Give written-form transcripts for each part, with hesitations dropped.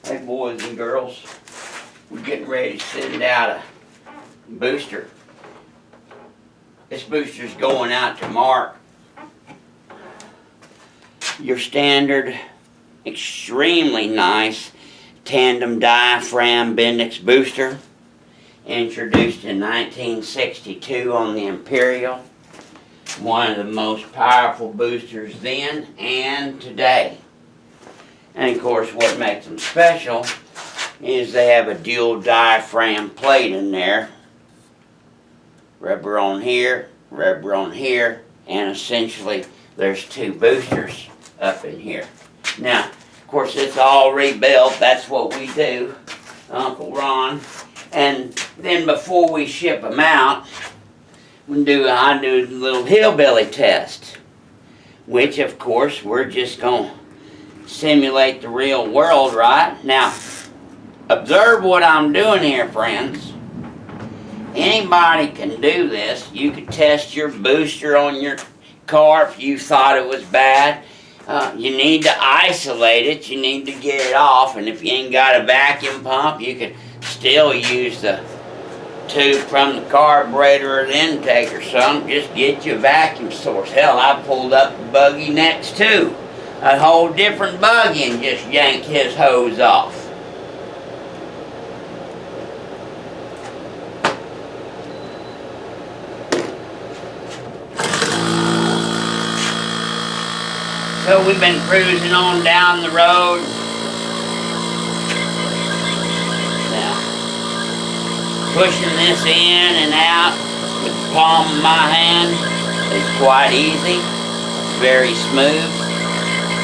Hey boys and girls, we're getting ready to send out a booster. This booster's going out to Mark. Your standard, extremely nice tandem diaphragm Bendix booster, introduced in 1962 on the Imperial. One of the most powerful boosters then and today. And of course, what makes them special is they have a dual diaphragm plate in there. Rubber on here, and essentially there's two boosters up in here. Now, of course, it's all rebuilt. That's what we do, Uncle Ron. And then before we ship them out, I do a little hillbilly test, which of course we're just going to simulate the real world, right? Now, observe what I'm doing here, friends. Anybody can do this. You could test your booster on your car if you thought it was bad. You need to isolate it. You need to get it off. And if you ain't got a vacuum pump, you can still use the tube from the carburetor or the intake or something. Just get you a vacuum source. Hell, I pulled up the buggy next to a whole different buggy and just yanked his hose off. So we've been cruising on down the road. Now, pushing this in and out with the palm of my hand is quite easy. It's very smooth.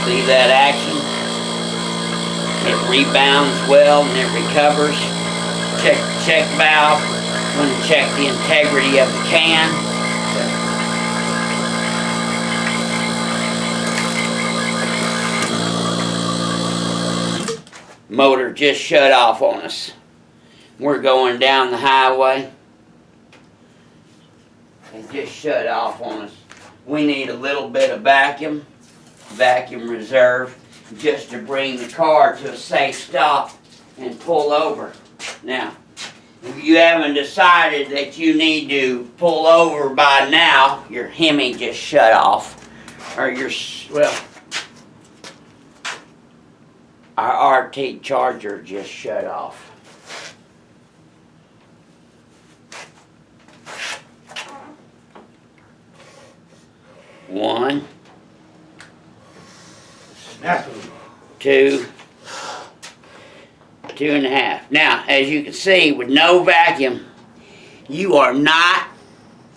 See that action? It rebounds well and it recovers. Check the check valve. I'm going to check the integrity of the can. Motor just shut off on us. We're going down the highway. It just shut off on us. We need a little bit of vacuum reserve, just to bring the car to a safe stop and pull over. Now, if you haven't decided that you need to pull over by now, your Hemi just shut off, or our RT charger just shut off. One, two, 2.5. Now, as you can see, with no vacuum, you are not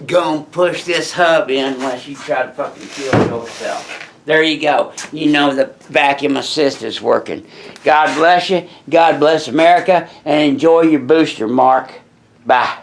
gonna push this hub in unless you try to fucking kill yourself. There you go. You know the vacuum assist is working. God bless you. God bless America. And enjoy your booster, Mark. Bye.